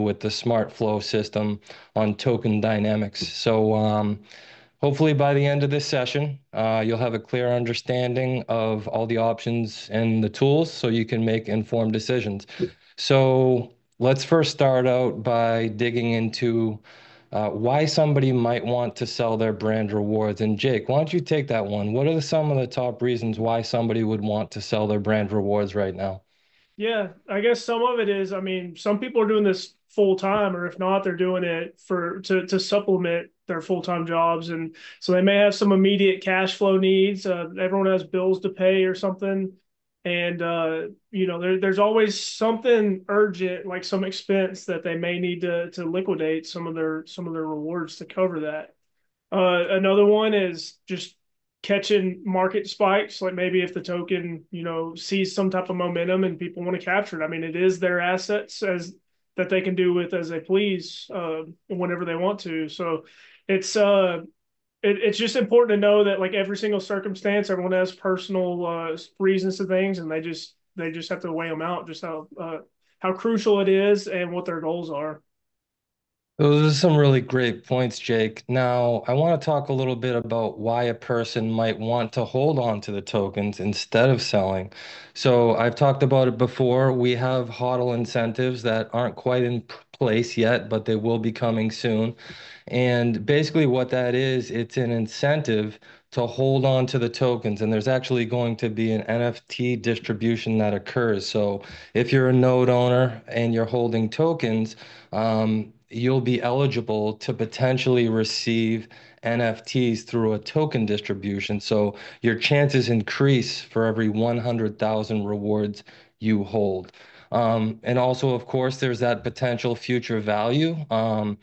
with the smart flow system on token dynamics. So hopefully by the end of this session, you'll have a clear understanding of all the options and the tools so you can make informed decisions. So let's first start out by digging into why somebody might want to sell their brand rewards. And Jake, why don't you take that one? What are some of the top reasons why somebody would want to sell their brand rewards right now? Yeah, I guess some of it is, I mean, some people are doing this full time, or if not, they're doing it for to supplement their full time jobs, and so they may have some immediate cash flow needs. Everyone has bills to pay or something, and there's always something urgent, like some expense that they may need to liquidate some of their rewards to cover that. Another one is just catching market spikes, like maybe if the token, sees some type of momentum and people want to capture it. I mean, it is their assets as that they can do with as they please whenever they want to. So it's it's just important to know that like every single circumstance, everyone has personal reasons to things, and they just have to weigh them out, just how crucial it is and what their goals are. Those are some really great points, Jake. Now, I want to talk a little bit about why a person might want to hold on to the tokens instead of selling. So, I've talked about it before. We have HODL incentives that aren't quite in place yet, but they will be coming soon. And basically, what that is, it's an incentive to hold on to the tokens. And there's actually going to be an NFT distribution that occurs. So, if you're a node owner and you're holding tokens, you'll be eligible to potentially receive NFTs through a token distribution. So, your chances increase for every 100,000 rewards you hold. And also, of course, there's that potential future value. I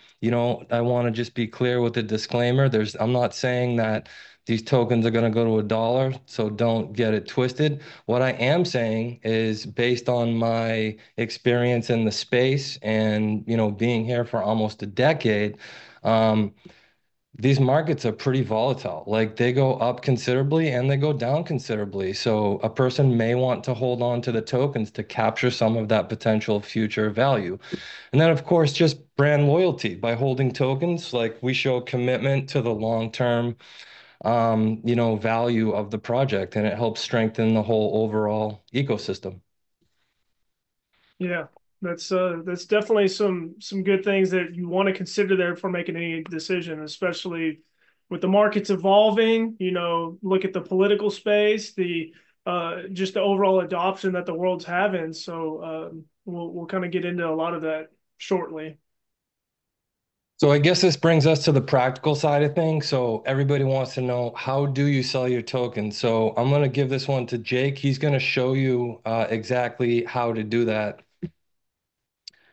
want to just be clear with the disclaimer. I'm not saying that these tokens are going to go to $1, so don't get it twisted. What I am saying is based on my experience in the space and, being here for almost a decade, um, these markets are pretty volatile. Like they go up considerably and they go down considerably. So a person may want to hold on to the tokens to capture some of that potential future value. And then, of course, just brand loyalty by holding tokens. Like we show commitment to the long-term, value of the project, and it helps strengthen the whole overall ecosystem. Yeah, that's definitely some good things that you want to consider there before making any decision, especially with the markets evolving. Look at the political space, the just the overall adoption that the world's having. So we'll kind of get into a lot of that shortly. So I guess this brings us to the practical side of things. So everybody wants to know, how do you sell your tokens? So I'm going to give this one to Jake. He's going to show you exactly how to do that.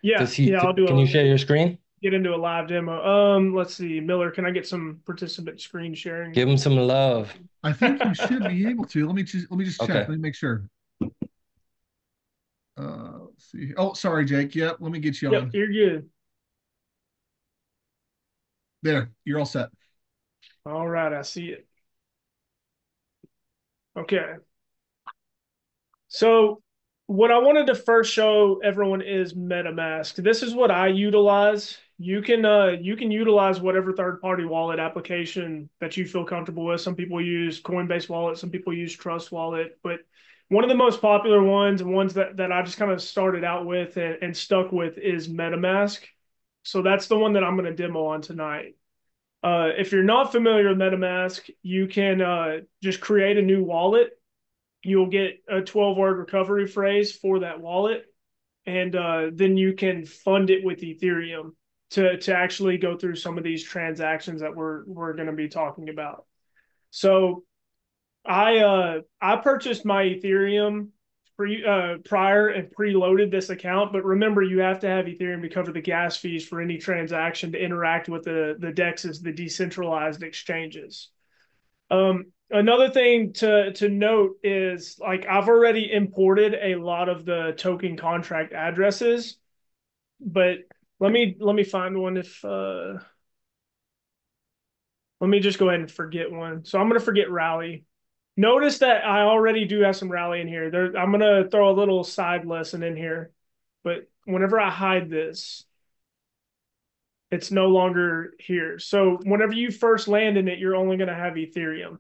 Yeah, yeah, I'll do Can you a share your screen? get into a live demo. Let's see, Miller, can I get some participant screen sharing? Give him some love. I think you should be able to. Let me just check. Okay. Let me make sure. Let's see. Oh, sorry, Jake. Yep. Let me get you Yep, on. you're good. There. You're all set. All right, I see it. Okay. So what I wanted to first show everyone is MetaMask. This is what I utilize. You can utilize whatever third party wallet application that you feel comfortable with. Some people use Coinbase Wallet, some people use Trust Wallet, but one of the most popular ones and ones that I just kind of started out with and stuck with is MetaMask. So that's the one that I'm going to demo on tonight. If you're not familiar with MetaMask, you can just create a new wallet. You'll get a 12-word recovery phrase for that wallet, and then you can fund it with Ethereum to actually go through some of these transactions that we're going to be talking about. So I purchased my Ethereum prior and preloaded this account, but remember you have to have Ethereum to cover the gas fees for any transaction to interact with the DEXs, the decentralized exchanges. Another thing to note is like I've already imported a lot of the token contract addresses, but let me find one if let me just go ahead and forget one. So I'm gonna forget rally. Notice that I already do have some rally in here. I'm gonna throw a little side lesson in here, but whenever I hide this, It's no longer here. So whenever you first land in it, you're only going to have Ethereum.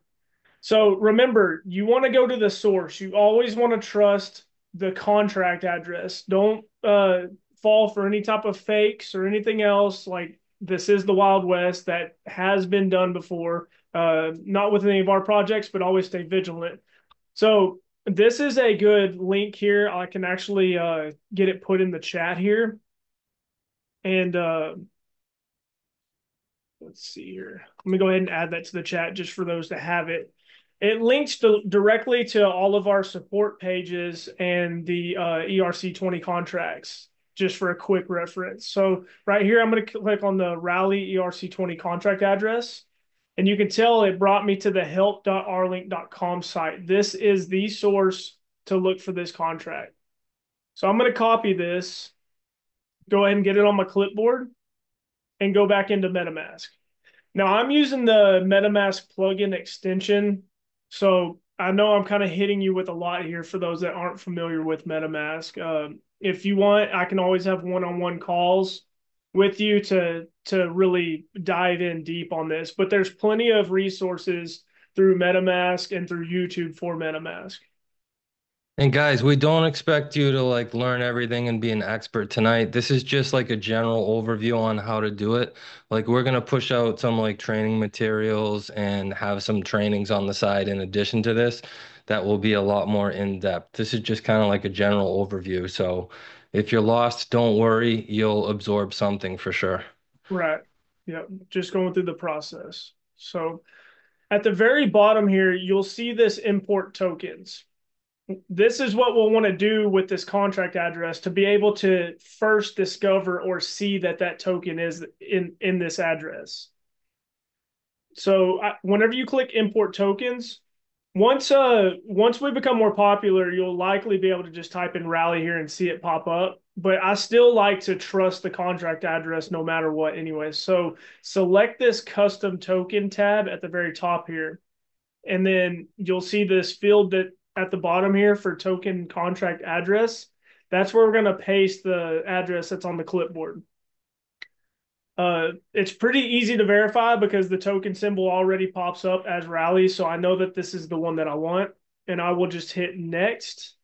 So remember, you want to go to the source. You always want to trust the contract address. Don't fall for any type of fakes or anything else. Like, this is the Wild West that has been done before. Not with any of our projects, but always stay vigilant. So this is a good link here. I can actually get it put in the chat here. And let's see here. Let me go ahead and add that to the chat just for those that have it. It links directly to all of our support pages and the ERC20 contracts, just for a quick reference. So right here, I'm going to click on the Rally ERC20 contract address. And you can tell it brought me to the help.rlink.com site. This is the source to look for this contract. So I'm going to copy this, go ahead and get it on my clipboard, and go back into MetaMask. Now I'm using the MetaMask plugin extension. So I know I'm kind of hitting you with a lot here for those that aren't familiar with MetaMask. If you want, I can always have one-on-one calls with you to really dive in deep on this. But there's plenty of resources through MetaMask and through YouTube for MetaMask. And guys, we don't expect you to like learn everything and be an expert tonight. This is just like a general overview on how to do it. Like we're gonna push out some like training materials and have some trainings on the side in addition to this that will be a lot more in depth. This is just kind of like a general overview. So if you're lost, don't worry, you'll absorb something for sure. Right. Yeah. Just going through the process. So at the very bottom here, you'll see this import tokens. This is what we'll want to do with this contract address to be able to first discover or see that that token is in this address. So whenever you click import tokens, once we become more popular, you'll likely be able to just type in Rally here and see it pop up. But I still like to trust the contract address no matter what anyway. So select this custom token tab at the very top here. And then you'll see this field that at the bottom here for token contract address. That's where we're going to paste the address that's on the clipboard. It's pretty easy to verify because the token symbol already pops up as Rally. So I know that this is the one that I want. And I will just hit next.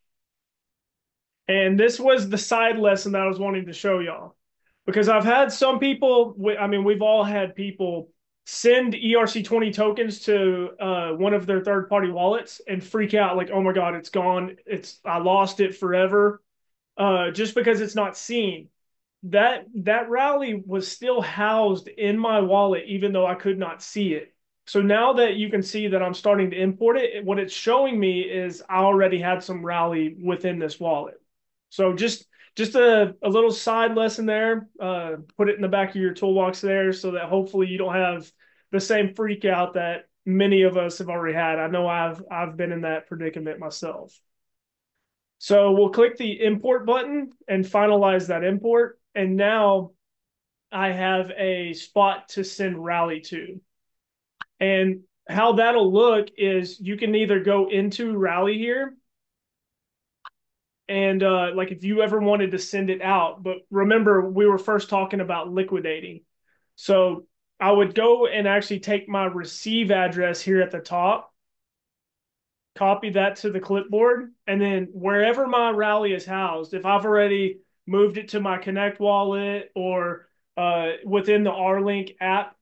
And this was the side lesson that I was wanting to show y'all. Because I've had some people, I mean, we've all had people send ERC20 tokens to one of their third-party wallets and freak out like, oh my God, it's gone. I lost it forever, just because it's not seen. That rally was still housed in my wallet, even though I could not see it. So now that you can see that I'm starting to import it, what it's showing me is I already had some rally within this wallet. So just a little side lesson there. Put it in the back of your toolbox there so that hopefully you don't have the same freak out that many of us have already had. I know I've been in that predicament myself. So we'll click the import button and finalize that import. And now I have a spot to send Rally to. And how that'll look is you can either go into Rally here and like if you ever wanted to send it out, but remember we were first talking about liquidating. So I would go and actually take my receive address here at the top, copy that to the clipboard, and then wherever my Rally is housed, if I've already moved it to my Connect wallet or within the Rlink app,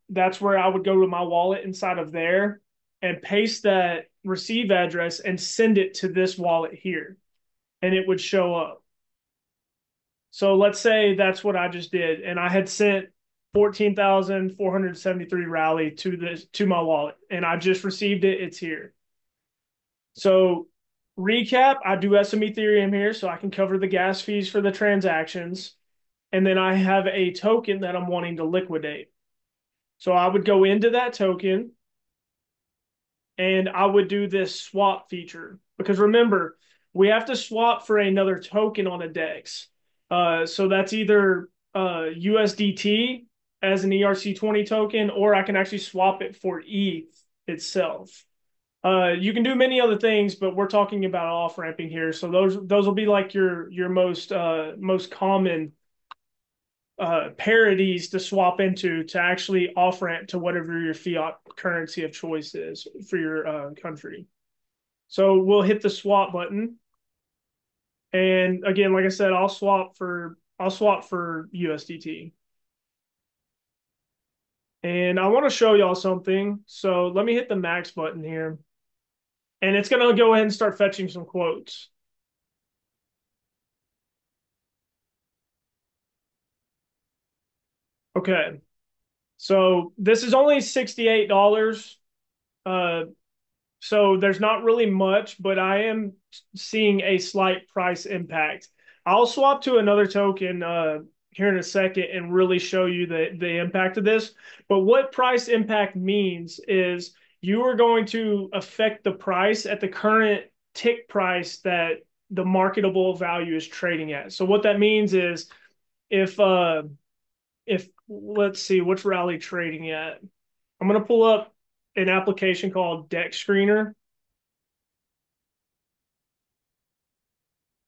that's where I would go to my wallet inside of there and paste that receive address and send it to this wallet here, and it would show up. So let's say that's what I just did, and I had sent 14,473 Rally to my wallet, and I just received it. It's here. So recap, I do have some Ethereum here, so I can cover the gas fees for the transactions. And then I have a token that I'm wanting to liquidate. So I would go into that token and I would do this swap feature. Because remember, we have to swap for another token on a DEX. So that's either USDT as an ERC20 token, or I can actually swap it for ETH itself. You can do many other things, but we're talking about off ramping here. So those will be like your most common parities to swap into to actually off ramp to whatever your fiat currency of choice is for your country. So we'll hit the swap button, and again, like I said, I'll swap for USDT. And I want to show y'all something. So let me hit the max button here, and it's going to go ahead and start fetching some quotes. Okay, so this is only $68. Uh, So there's not really much, but I am seeing a slight price impact. I'll swap to another token here in a second and really show you the impact of this. But what price impact means is you are going to affect the price at the current tick price that the marketable value is trading at. So what that means is if if let's see what's Rally trading at. I'm going to pull up an application called Deck Screener,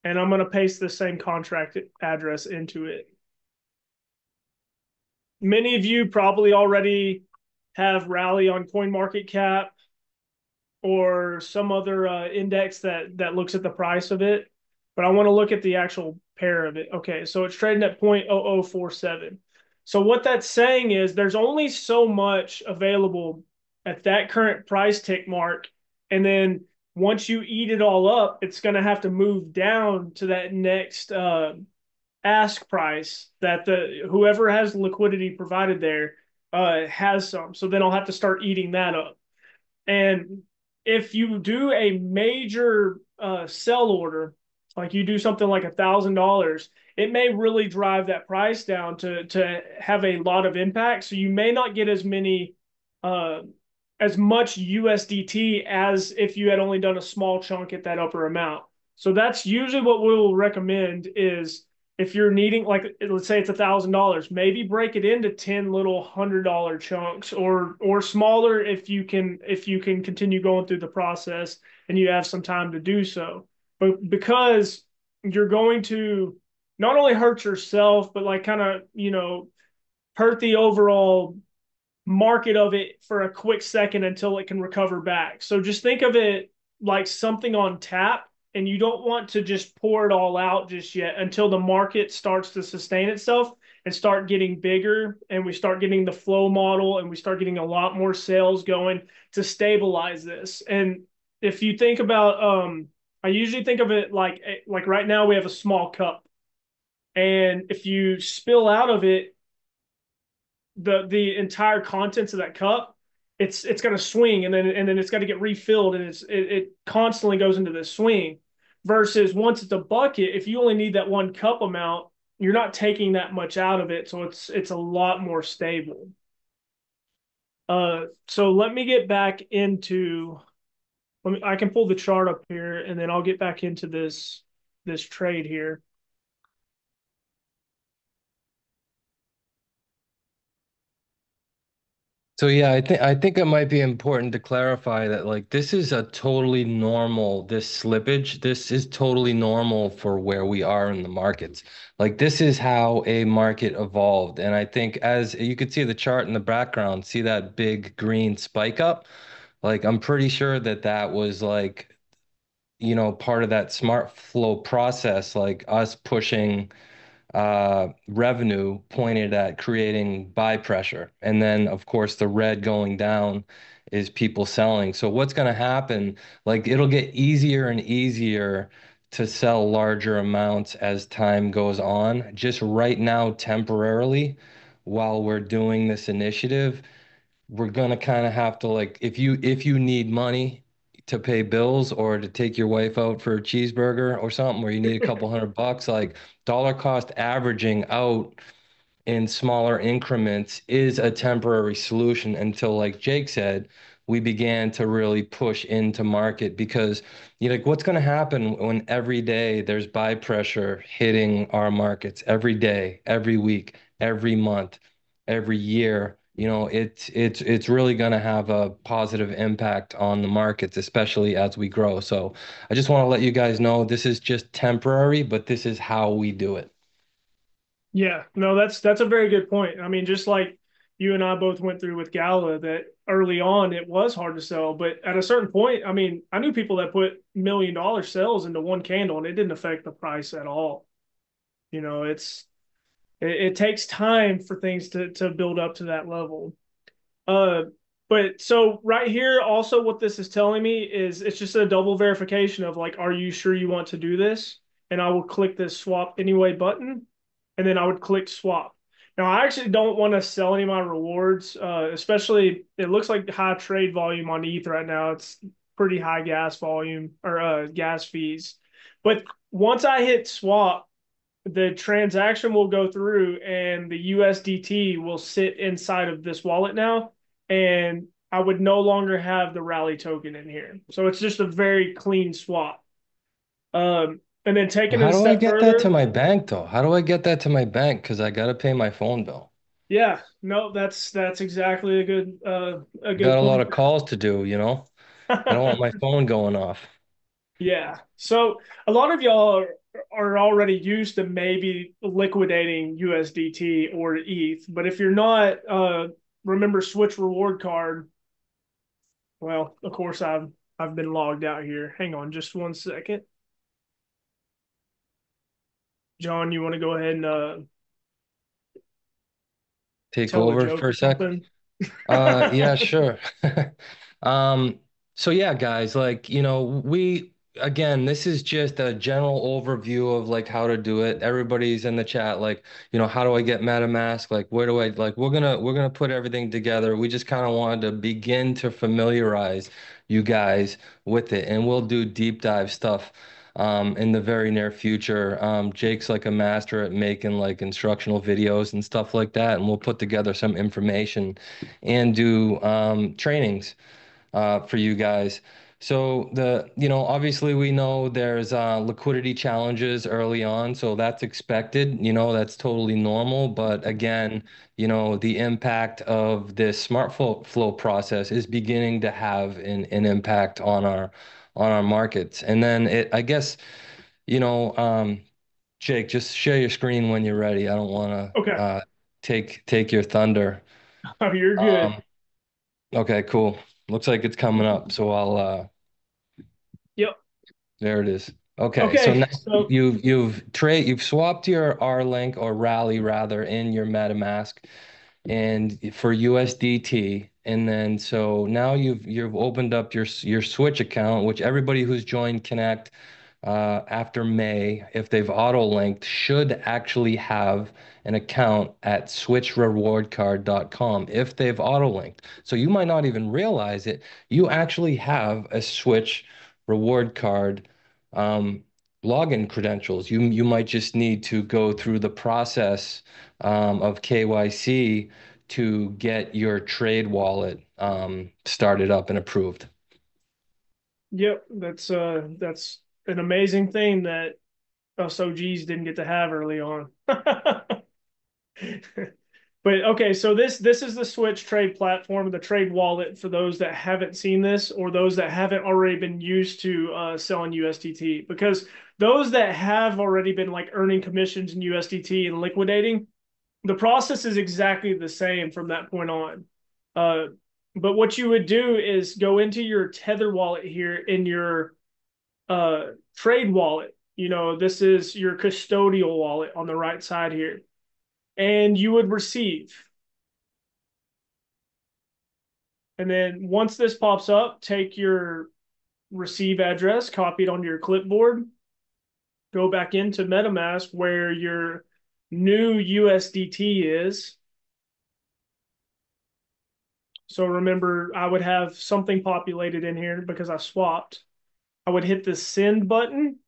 and I'm going to paste the same contract address into it. Many of you probably already have Rally on CoinMarketCap or some other index that looks at the price of it, but I want to look at the actual pair of it. Okay, so it's trading at 0.0047. So what that's saying is there's only so much available at that current price tick mark, and then once you eat it all up, it's going to have to move down to that next ask price that the whoever has liquidity provided there has some. So then I'll have to start eating that up. And if you do a major sell order, like you do something like $1,000, it may really drive that price down to have a lot of impact. So you may not get uh, as much USDT as if you had only done a small chunk at that upper amount. So that's usually what we'll recommend is if you're needing, like, let's say it's $1,000, maybe break it into 10 little $100 chunks or smaller if you can continue going through the process and you have some time to do so. But because you're going to not only hurt yourself, but like kind of, hurt the overall market of it for a quick second until it can recover back. So just think of it like something on tap, and you don't want to just pour it all out just yet until the market starts to sustain itself and start getting bigger, and we start getting the flow model and we start getting a lot more sales going to stabilize this. And if you think about I usually think of it like right now we have a small cup, and if you spill out of it the entire contents of that cup, it's going to swing, and then it's got to get refilled, and it constantly goes into this swing. Versus once it's a bucket, if you only need that one cup amount, you're not taking that much out of it, so it's a lot more stable. So let me get back into. I can pull the chart up here, and then I'll get back into this trade here. So yeah, I think it might be important to clarify that like this is a totally normal, this slippage, this is totally normal for where we are in the markets. Like this is how a market evolved. And I think as you could see the chart in the background, see that big green spike up? Like I'm pretty sure that that was like, part of that smart flow process, like us pushing revenue pointed at creating buy pressure. And then, of course, the red going down is people selling. So what's going to happen? Like it'll get easier and easier to sell larger amounts as time goes on. Just right now, temporarily, while we're doing this initiative, we're gonna kind of have to like if you need money to pay bills or to take your wife out for a cheeseburger or something where you need a couple $100, like dollar cost averaging out in smaller increments is a temporary solution until, like Jake said, we began to really push into market because like what's going to happen when every day there's buy pressure hitting our markets every day, every week, every month, every year. It's really going to have a positive impact on the markets, especially as we grow. So I just want to let you guys know this is just temporary, but this is how we do it. Yeah, no, that's a very good point. I mean, just like you and I both went through with Gala, that early on it was hard to sell, but at a certain point, I mean, I knew people that put $1 million sales into one candle, and it didn't affect the price at all. You know, it takes time for things to build up to that level. Uh, but so right here, also what this is telling me is it's just a double verification of like, are you sure you want to do this? And I will click this swap anyway button, and then I would click swap. Now I actually don't want to sell any of my rewards, especially it looks like high trade volume on ETH right now. It's pretty high gas volume or gas fees. But once I hit swap, the transaction will go through and the USDT will sit inside of this wallet now. And I would no longer have the rally token in here. So it's just a very clean swap. And then taking it How a do I step get that to further, my bank though? How do I get that to my bank? Because I got to pay my phone bill. yeah, no, that's exactly a good Got a lot point. of calls to do, you know? I don't want my phone going off. Yeah. So a lot of y'all are already used to maybe liquidating USDT or ETH, but if you're not, remember switch reward card. Well, of course I've been logged out here. Hang on just one second. John, you want to go ahead and Take tell a over joke for or a sec. something? Yeah, sure. So yeah, guys, like, again, this is just a general overview of like how to do it. Everybody's in the chat, like, how do I get MetaMask? Like, where do I like we're gonna put everything together. We just kind of wanted to begin to familiarize you guys with it, and we'll do deep dive stuff in the very near future. Jake's like a master at making like instructional videos and stuff like that, and we'll put together some information and do trainings for you guys. So obviously we know there's liquidity challenges early on, so that's expected, that's totally normal. But again, the impact of this smart flow process is beginning to have an impact on our markets. And then I guess, you know, um, Jake, just share your screen when you're ready. I don't want to Okay. take your thunder. Oh, you're good. Um, okay, cool. Looks like it's coming up. So Yep. there it is. Okay, so Okay. now So you've swapped your R link or Rally rather in your MetaMask and for USDT, and then so now you've opened up your Switch account, which everybody who's joined Connect after May, if they've auto linked, should actually have an account at switchrewardcard.com if they've auto linked. So you might not even realize it. You actually have a Switch reward card um, login credentials. You might just need to go through the process of KYC to get your trade wallet started up and approved. yep, that's an amazing thing that us OGs didn't get to have early on. But okay, so this is the Switch trade platform, the trade wallet for those that haven't seen this or those that haven't already been used to selling USDT. Because those that have already been like earning commissions in USDT and liquidating, the process is exactly the same from that point on. Uh, but what you would do is go into your Tether wallet here in your trade wallet. You know, this is your custodial wallet on the right side here, and you would receive. And then once this pops up, take your receive address, copy it onto your clipboard, go back into MetaMask where your new USDT is. So remember, I would have something populated in here because I swapped. I would hit the send button.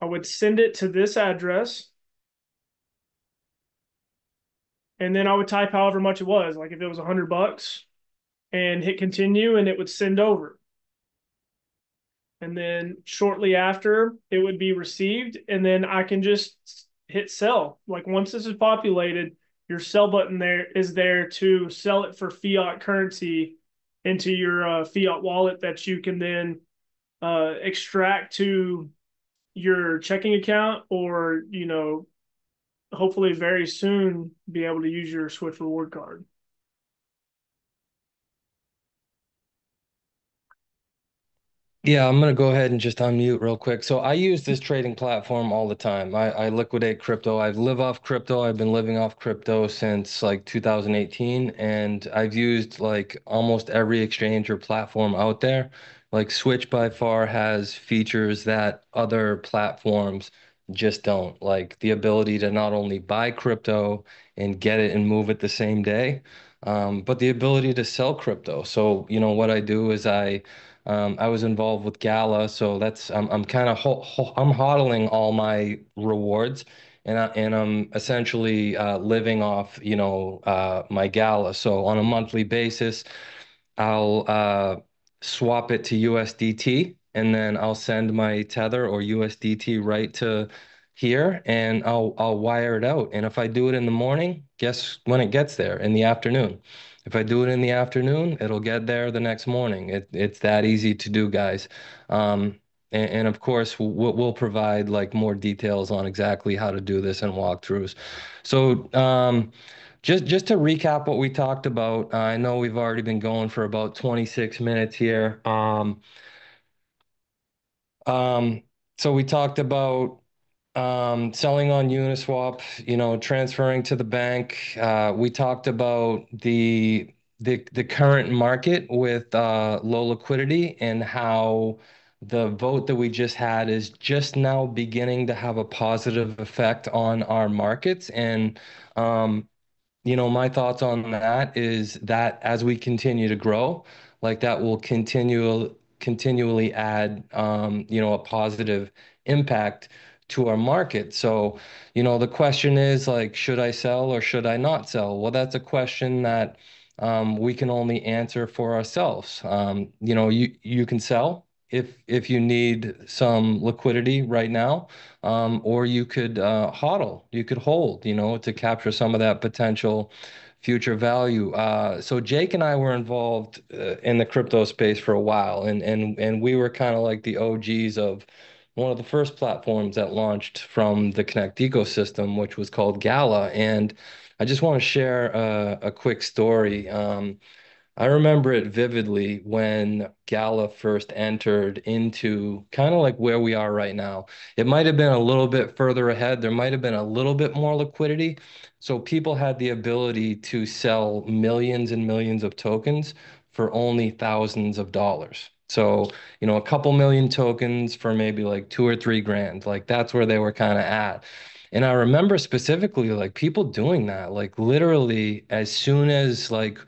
I would send it to this address. And then I would type however much it was, like if it was $100, and hit continue, and it would send over. And then shortly after, it would be received, and then I can just hit sell. Like once this is populated, your sell button there is there to sell it for fiat currency into your fiat wallet that you can then extract to your checking account, or hopefully very soon be able to use your Swift reward card. Yeah, I'm gonna go ahead and just unmute real quick. So I use this trading platform all the time. I liquidate crypto. I live off crypto. I've been living off crypto since like 2018, and I've used like almost every exchange or platform out there. Like Switch by far has features that other platforms just don't. Like the ability to not only buy crypto and get it and move it the same day, but the ability to sell crypto. So, what I do is I was involved with Gala, so I'm kind of I'm hodling all my rewards, and I'm essentially living off my Gala. So on a monthly basis, I'll swap it to USDT, and then I'll send my Tether or USDT right to here, and I'll wire it out. And if I do it in the morning, guess when it gets there? In the afternoon. If I do it in the afternoon, it'll get there the next morning. It's that easy to do, guys. And of course, we'll provide like more details on exactly how to do this and walkthroughs. So, just to recap what we talked about, I know we've already been going for about 26 minutes here. Um, so we talked about selling on Uniswap, transferring to the bank. We talked about the current market with low liquidity and how the vote that we just had is just now beginning to have a positive effect on our markets. And my thoughts on that is that as we continue to grow, like that will continually add, a positive impact to our market. So, the question is like, should I sell or should I not sell? Well, that's a question that we can only answer for ourselves. You can sell if you need some liquidity right now, or you could hodl, you could hold, to capture some of that potential future value. So Jake and I were involved in the crypto space for a while, and we were kind of like the OGs of one of the first platforms that launched from the Connect ecosystem, which was called Gala. And I just want to share a quick story. I remember it vividly when Gala first entered into kind of like where we are right now. It might have been a little bit further ahead. There might have been a little bit more liquidity. So people had the ability to sell millions and millions of tokens for only thousands of dollars. So, a couple million tokens for maybe like 2 or 3 grand. Like that's where they were kind of at. And I remember specifically like people doing that, like literally as soon as like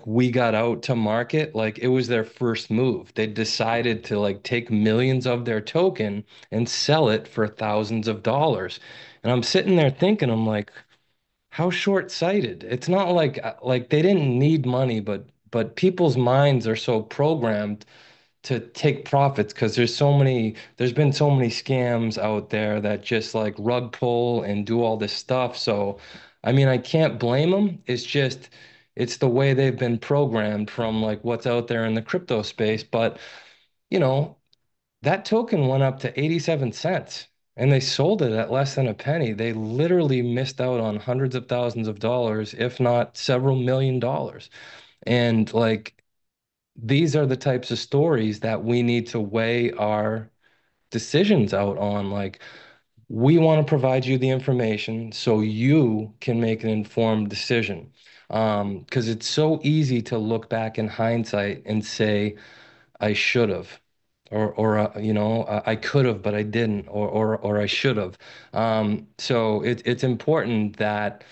we got out to market, like it was their first move. They decided to like take millions of their token and sell it for thousands of dollars. And I'm sitting there thinking, I'm like, how short-sighted. It's not like they didn't need money, but people's minds are so programmed to take profits because there's been so many scams out there that just like rug pull and do all this stuff. So, I mean, I can't blame them. It's the way they've been programmed from like what's out there in the crypto space. But, you know, that token went up to 87 cents and they sold it at less than a penny. They literally missed out on hundreds of thousands of dollars, if not several million dollars. And like these are the types of stories that we need to weigh our decisions out on. Like, we want to provide you the information so you can make an informed decision. Because it's so easy to look back in hindsight and say, I should have, or I could have, but I didn't, or I should have. So it's important that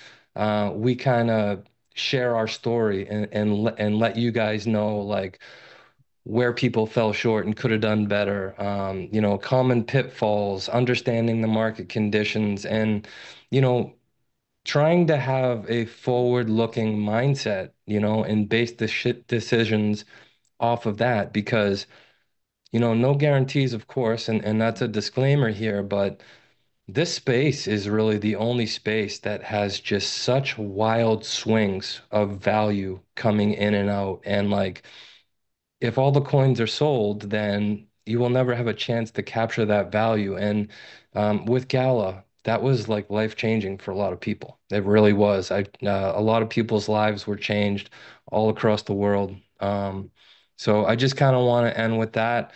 we kind of share our story and let you guys know like where people fell short and could have done better. Common pitfalls, understanding the market conditions, and you know, trying to have a forward-looking mindset, and base the shit decisions off of that because no guarantees, of course, and that's a disclaimer here, but this space is really the only space that has just such wild swings of value coming in and out. And like, if all the coins are sold, then, you will never have a chance to capture that value. And with Gala, that was like life changing for a lot of people. It really was. A lot of people's lives were changed all across the world. So I just kind of want to end with that.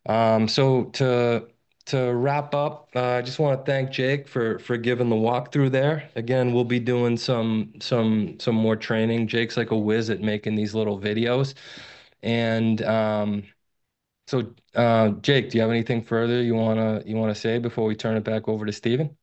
So to wrap up, I just want to thank Jake for giving the walkthrough there. Again, we'll be doing some more training. Jake's like a whiz at making these little videos. And Jake, do you have anything further you wanna say before we turn it back over to Steven?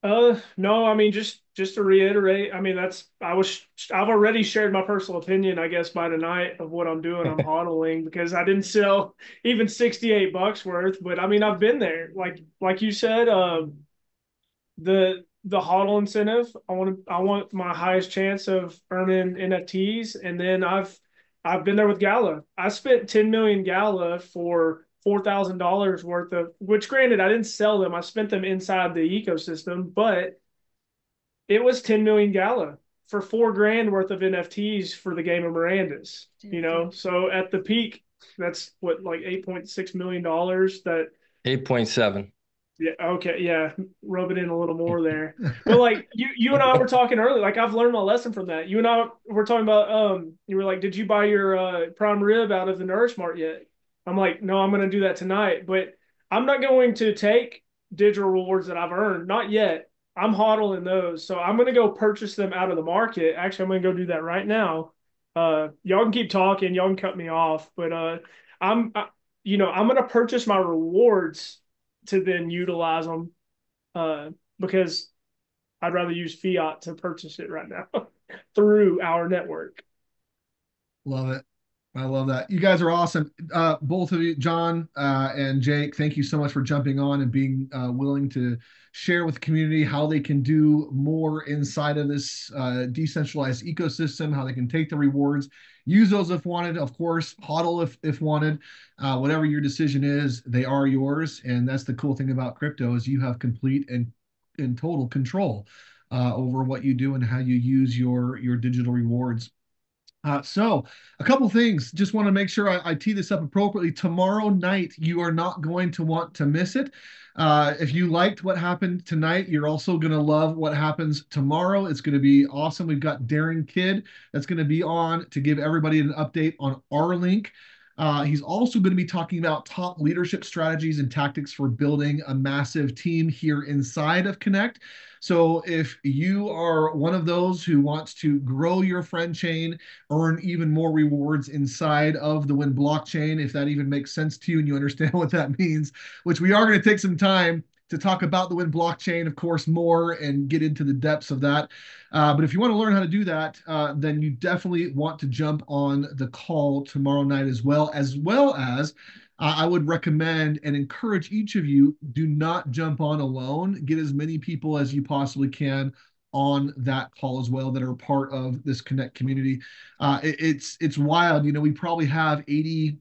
No, I mean, just to reiterate, I mean, I've already shared my personal opinion, I guess, by tonight of what I'm doing. I'm hodling because I didn't sell even $68 worth, but I mean, I've been there. Like you said, the hodl incentive. I want my highest chance of earning NFTs, and then I've been there with Gala. I spent 10 million Gala for $4,000 worth of, which granted I didn't sell them. I spent them inside the ecosystem, but it was 10 million Gala for 4 grand worth of NFTs for the game of Miranda's. So at the peak, that's what, like $8.6 million that. 8.7. Yeah. Okay. Yeah. Rub it in a little more there. But like you and I were talking earlier, like I've learned my lesson from that. You and I were talking about, you were like, did you buy your prime rib out of the Nourish Mart yet? I'm like, no, I'm going to do that tonight, but I'm not going to take digital rewards that I've earned. Not yet. I'm hodling those. So I'm going to go purchase them out of the market. Actually, I'm going to go do that right now. Y'all can keep talking. Y'all can cut me off, but I'm, I, I'm going to purchase my rewards to then utilize them, because I'd rather use fiat to purchase it right now through our network. Love it. I love that. You guys are awesome. Both of you, John and Jake, thank you so much for jumping on and being willing to share with the community how they can do more inside of this decentralized ecosystem, how they can take the rewards, use those if wanted, of course, hodl if wanted. Whatever your decision is, they are yours. And that's the cool thing about crypto is you have complete and total control over what you do and how you use your digital rewards. So a couple things, just want to make sure I tee this up appropriately. Tomorrow night, you are not going to want to miss it. If you liked what happened tonight, you're also going to love what happens tomorrow. It's going to be awesome. We've got Darren Kidd that's going to be on to give everybody an update on our link. He's also going to be talking about top leadership strategies and tactics for building a massive team here inside of Connect. So if you are one of those who wants to grow your friend chain, earn even more rewards inside of the Win blockchain, if that even makes sense to you and you understand what that means, which we are going to take some time to talk about the Win blockchain, of course, more and get into the depths of that. But if you want to learn how to do that, then you definitely want to jump on the call tomorrow night as I would recommend and encourage each of you, do not jump on alone. Get as many people as you possibly can on that call as well that are part of this Connect community. It's wild. We probably have 80,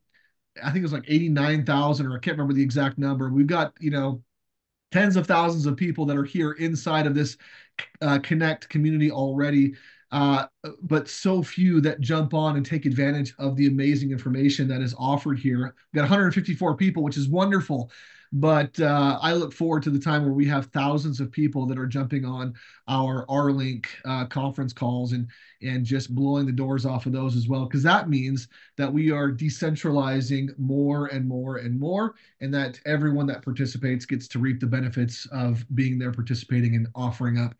I think it was like 89,000, or I can't remember the exact number. We've got, tens of thousands of people that are here inside of this Connect community already, but so few that jump on and take advantage of the amazing information that is offered here. We've got 154 people, which is wonderful. But I look forward to the time where we have thousands of people that are jumping on our link conference calls and just blowing the doors off of those as well, because that means that we are decentralizing more and more and more, and that everyone that participates gets to reap the benefits of being there, participating and offering up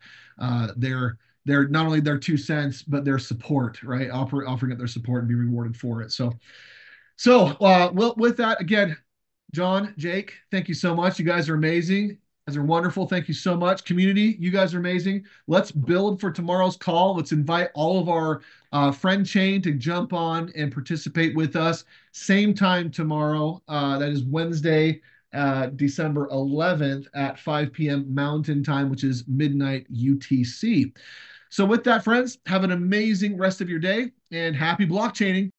their not only their 2 cents, but their support, right? Offering up their support and be rewarded for it. So well, with that, again, John, Jake, thank you so much. You guys are amazing. You guys are wonderful. Thank you so much. Community, you guys are amazing. Let's build for tomorrow's call. Let's invite all of our friend chain to jump on and participate with us. Same time tomorrow. That is Wednesday, December 11th at 5 p.m. Mountain Time, which is midnight UTC. So with that, friends, have an amazing rest of your day and happy blockchaining.